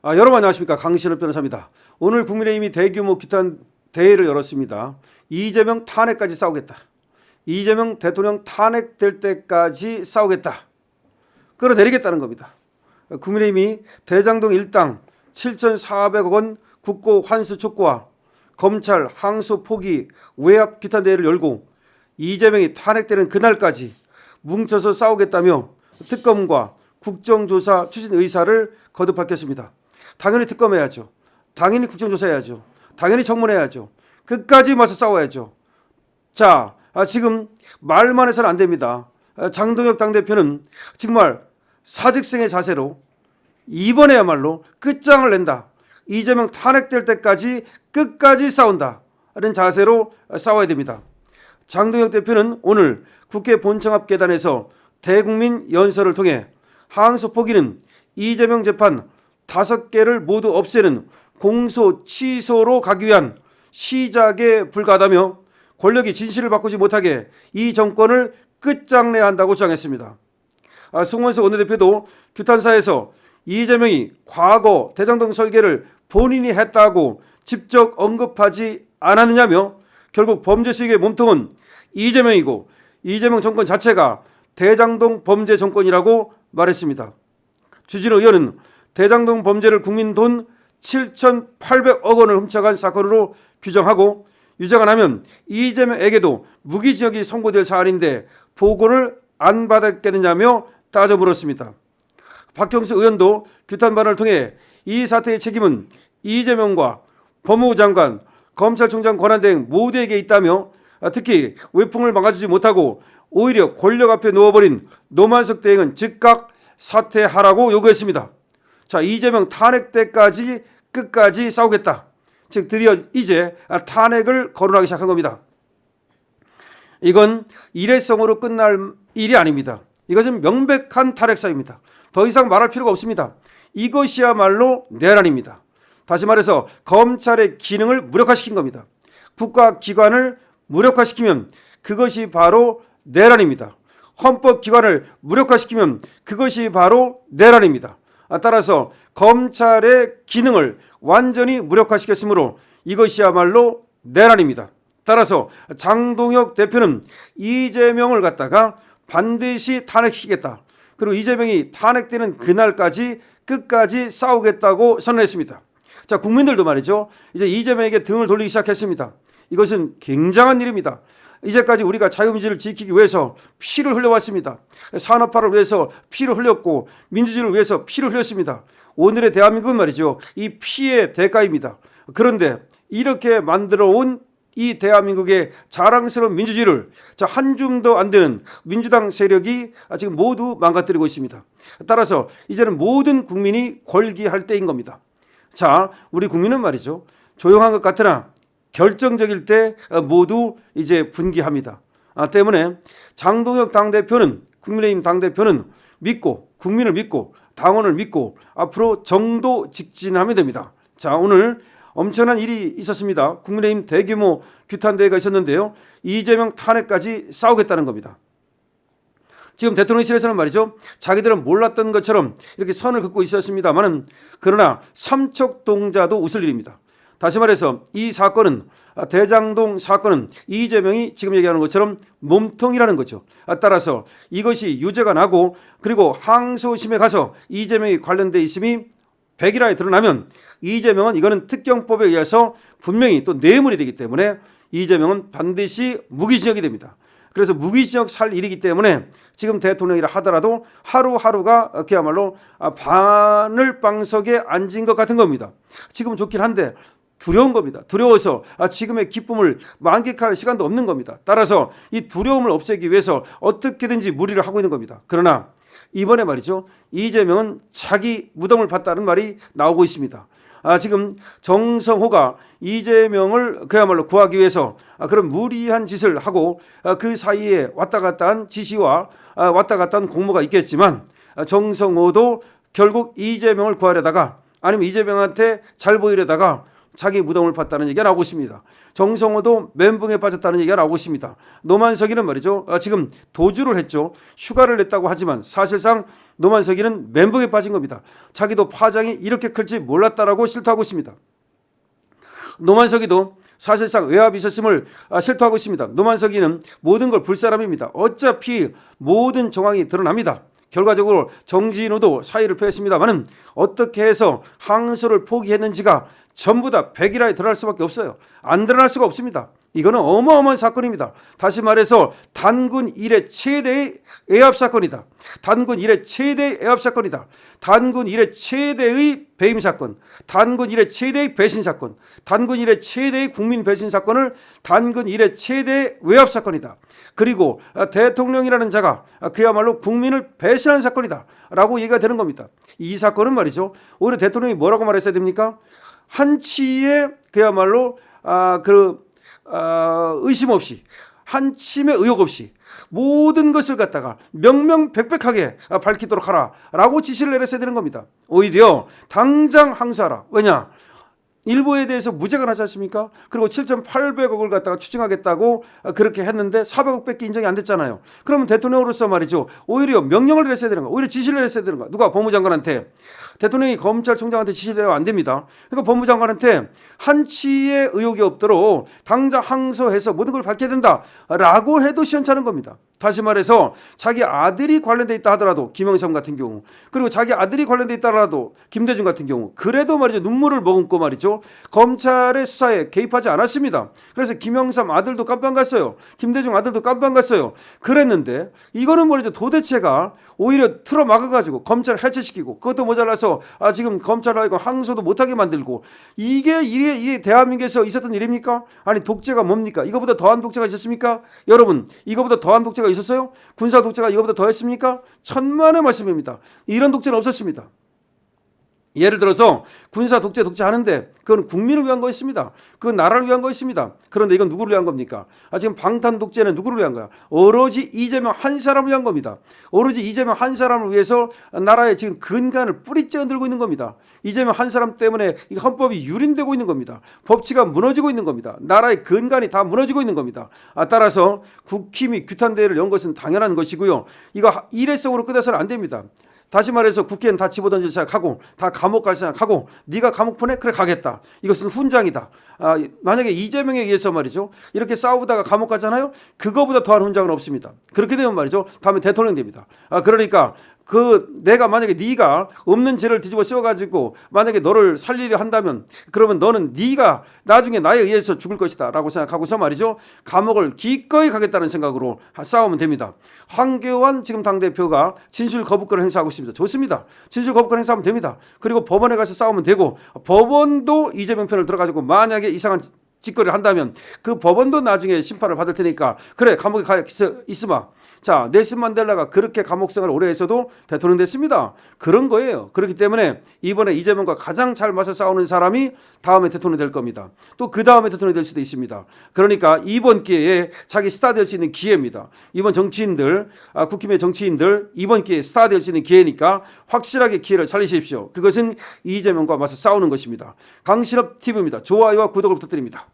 여러분 안녕하십니까. 강신업 변호사입니다. 오늘 국민의힘이 대규모 규탄 대회를 열었습니다. 이재명 탄핵까지 싸우겠다. 이재명 대통령 탄핵될 때까지 싸우겠다. 끌어내리겠다는 겁니다. 국민의힘이 대장동 일당 7,400억 원 국고 환수 촉구와 검찰 항소 포기 외압 규탄 대회를 열고 이재명이 탄핵되는 그날까지 뭉쳐서 싸우겠다며 특검과 국정조사 추진 의사를 거듭 밝혔습니다. 당연히 특검해야죠. 당연히 국정조사해야죠. 당연히 청문해야죠. 끝까지 맞서 싸워야죠. 자, 지금 말만 해서는 안 됩니다. 장동혁 당대표는 정말 사직생의 자세로 이번에야말로 끝장을 낸다. 이재명 탄핵될 때까지 끝까지 싸운다. 라는 자세로 싸워야 됩니다. 장동혁 대표는 오늘 국회 본청 앞 계단에서 대국민 연설을 통해 항소 포기는 이재명 재판 5개를 모두 없애는 공소 취소로 가기 위한 시작에 불과하다며 권력이 진실을 바꾸지 못하게 이 정권을 끝장내야 한다고 주장했습니다. 송원석 원내대표도 규탄사에서 이재명이 과거 대장동 설계를 본인이 했다고 직접 언급하지 않았느냐며 결국 범죄 수익의 몸통은 이재명이고 이재명 정권 자체가 대장동 범죄 정권이라고 말했습니다. 주진우 의원은 대장동 범죄를 국민 돈 7,800억 원을 훔쳐간 사건으로 규정하고 유죄가 나면 이재명에게도 무기징역이 선고될 사안인데 보고를 안 받았겠느냐며 따져 물었습니다. 박형수 의원도 규탄 발언을 통해 이 사태의 책임은 이재명과 법무부 장관, 검찰총장 권한대행 모두에게 있다며 특히 외풍을 막아주지 못하고 오히려 권력 앞에 누워버린 노만석 대행은 즉각 사퇴하라고 요구했습니다. 자, 이재명 탄핵 때까지 끝까지 싸우겠다. 즉 드디어 이제 탄핵을 거론하기 시작한 겁니다. 이건 일회성으로 끝날 일이 아닙니다. 이것은 명백한 탄핵사입니다. 더 이상 말할 필요가 없습니다. 이것이야말로 내란입니다. 다시 말해서 검찰의 기능을 무력화시킨 겁니다. 국가기관을 무력화시키면 그것이 바로 내란입니다. 헌법기관을 무력화시키면 그것이 바로 내란입니다. 따라서 검찰의 기능을 완전히 무력화시켰으므로 이것이야말로 내란입니다. 따라서 장동혁 대표는 이재명을 갖다가 반드시 탄핵시키겠다. 그리고 이재명이 탄핵되는 그날까지 끝까지 싸우겠다고 선언했습니다. 자, 국민들도 말이죠. 이제 이재명에게 등을 돌리기 시작했습니다. 이것은 굉장한 일입니다. 이제까지 우리가 자유민주를 지키기 위해서 피를 흘려왔습니다. 산업화를 위해서 피를 흘렸고 민주주의를 위해서 피를 흘렸습니다. 오늘의 대한민국은 말이죠. 이 피의 대가입니다. 그런데 이렇게 만들어 온 이 대한민국의 자랑스러운 민주주의를 한 줌도 안 되는 민주당 세력이 지금 모두 망가뜨리고 있습니다. 따라서 이제는 모든 국민이 권기할 때인 겁니다. 자, 우리 국민은 말이죠. 조용한 것 같으나 결정적일 때 모두 이제 분기합니다. 때문에 장동혁 당대표는 국민의힘 당대표는 믿고 국민을 믿고 당원을 믿고 앞으로 정도 직진하면 됩니다. 자, 오늘 엄청난 일이 있었습니다. 국민의힘 대규모 규탄대회가 있었는데요. 이재명 탄핵까지 싸우겠다는 겁니다. 지금 대통령실에서는 말이죠. 자기들은 몰랐던 것처럼 이렇게 선을 긋고 있었습니다만 그러나 삼척동자도 웃을 일입니다. 다시 말해서 이 사건은 대장동 사건은 이재명이 지금 얘기하는 것처럼 몸통이라는 거죠. 따라서 이것이 유죄가 나고 그리고 항소심에 가서 이재명이 관련돼 있음이 100일 안에 드러나면 이재명은 이거는 특경법에 의해서 분명히 또 뇌물이 되기 때문에 이재명은 반드시 무기징역이 됩니다. 그래서 무기징역 살 일이기 때문에 지금 대통령이라 하더라도 하루하루가 그야말로 바늘방석에 앉은 것 같은 겁니다. 지금 좋긴 한데 두려운 겁니다. 두려워서 지금의 기쁨을 만끽할 시간도 없는 겁니다. 따라서 이 두려움을 없애기 위해서 어떻게든지 무리를 하고 있는 겁니다. 그러나 이번에 말이죠. 이재명은 자기 무덤을 봤다는 말이 나오고 있습니다. 지금 정성호가 이재명을 그야말로 구하기 위해서 그런 무리한 짓을 하고 그 사이에 왔다 갔다 한 지시와 왔다 갔다 한 공모가 있겠지만 정성호도 결국 이재명을 구하려다가 아니면 이재명한테 잘 보이려다가 자기 무덤을 팠다는 얘기가 나오고 있습니다. 정성호도 멘붕에 빠졌다는 얘기가 나오고 있습니다. 노만석이는 말이죠. 지금 도주를 했죠. 휴가를 냈다고 하지만 사실상 노만석이는 멘붕에 빠진 겁니다. 자기도 파장이 이렇게 클지 몰랐다라고 실토하고 있습니다. 노만석이도 사실상 외압이 있었음을 실토하고 있습니다. 노만석이는 모든 걸 볼 사람입니다. 어차피 모든 정황이 드러납니다. 결과적으로 정진우도 사의를 표했습니다만은 어떻게 해서 항소를 포기했는지가 전부 다 백일화에 드러날 수밖에 없어요. 안 드러날 수가 없습니다. 이거는 어마어마한 사건입니다. 다시 말해서 단군 이래 최대의 애압 사건이다. 단군 이래 최대의 애압 사건이다. 단군 이래 최대의 배임 사건, 단군 이래 최대의 배신 사건, 단군 이래 최대의 국민 배신 사건을 단군 이래 최대의 외압 사건이다. 그리고 대통령이라는 자가 그야말로 국민을 배신한 사건이다 라고 얘기가 되는 겁니다. 이 사건은 말이죠, 오히려 대통령이 뭐라고 말했어야 됩니까? 한치의 그야말로 의심 없이, 한침의 의혹 없이 모든 것을 갖다가 명명백백하게 밝히도록 하라라고 지시를 내렸어야 되는 겁니다. 오히려 당장 항소하라. 왜냐? 일부에 대해서 무죄가 나지 않습니까? 그리고 7,800억을 갖다가 추징하겠다고 그렇게 했는데 400억밖에 인정이 안 됐잖아요. 그러면 대통령으로서 말이죠, 오히려 명령을 내렸어야 되는 거야. 오히려 지시를 내렸어야 되는 거야. 누가? 법무장관한테. 대통령이 검찰총장한테 지시를 내면 안 됩니다. 그러니까 법무장관한테 한치의 의혹이 없도록 당장 항소해서 모든 걸 밝혀야 된다라고 해도 시원찮은 겁니다. 다시 말해서 자기 아들이 관련돼 있다 하더라도, 김영삼 같은 경우, 그리고 자기 아들이 관련돼 있다 하더라도 김대중 같은 경우, 그래도 말이죠, 눈물을 머금고 말이죠, 검찰의 수사에 개입하지 않았습니다. 그래서 김영삼 아들도 깜빵 갔어요. 김대중 아들도 깜빵 갔어요. 그랬는데 이거는 말이죠, 도대체가 오히려 틀어 막아가지고 검찰을 해체시키고, 그것도 모자라서 지금 검찰하고 항소도 못하게 만들고, 이게 대한민국에서 있었던 일입니까? 아니, 독재가 뭡니까? 이거보다 더한 독재가 있었습니까? 여러분, 이거보다 더한 독재가 있었어요? 군사 독재가 이거보다 더했습니까? 천만의 말씀입니다. 이런 독재는 없었습니다. 예를 들어서 군사 독재하는데 그건 국민을 위한 거였습니다. 그건 나라를 위한 거였습니다. 그런데 이건 누구를 위한 겁니까? 지금 방탄 독재는 누구를 위한 거야? 오로지 이재명 한 사람을 위한 겁니다. 오로지 이재명 한 사람을 위해서 나라의 지금 근간을 뿌리째 흔들고 있는 겁니다. 이재명 한 사람 때문에 헌법이 유린되고 있는 겁니다. 법치가 무너지고 있는 겁니다. 나라의 근간이 다 무너지고 있는 겁니다. 따라서 국힘이 규탄대회를 연 것은 당연한 것이고요. 이거 일회성으로 끝내서는 안 됩니다. 다시 말해서 국회의원 다 집어던질 생각하고, 다 감옥 갈 생각하고, 네가 감옥 보내? 그래, 가겠다. 이것은 훈장이다. 만약에 이재명에 의해서 말이죠, 이렇게 싸우다가 감옥 가잖아요. 그거보다 더한 훈장은 없습니다. 그렇게 되면 말이죠, 다음에 대통령 됩니다. 그러니까 내가 만약에 네가 없는 죄를 뒤집어 씌워가지고 만약에 너를 살리려 한다면, 그러면 너는 네가 나중에 나에 의해서 죽을 것이다 라고 생각하고서 말이죠, 감옥을 기꺼이 가겠다는 생각으로 싸우면 됩니다. 황교안 지금 당대표가 진술 거부권을 행사하고 있습니다. 좋습니다. 진술 거부권 행사하면 됩니다. 그리고 법원에 가서 싸우면 되고, 법원도 이재명 편을 들어가지고 만약에 이상한 짓거리를 한다면 그 법원도 나중에 심판을 받을 테니까, 그래, 감옥에 가 있으마. 자, 넬슨 만델라가 그렇게 감옥 생활을 오래 했어도 대통령 됐습니다. 그런 거예요. 그렇기 때문에 이번에 이재명과 가장 잘 맞서 싸우는 사람이 다음에 대통령 될 겁니다. 또 그 다음에 대통령이 될 수도 있습니다. 그러니까 이번 기회에 자기 스타 될 수 있는 기회입니다. 이번 정치인들, 국힘의 정치인들, 이번 기회에 스타 될 수 있는 기회니까 확실하게 기회를 살리십시오. 그것은 이재명과 맞서 싸우는 것입니다. 강신업 TV입니다. 좋아요와 구독을 부탁드립니다.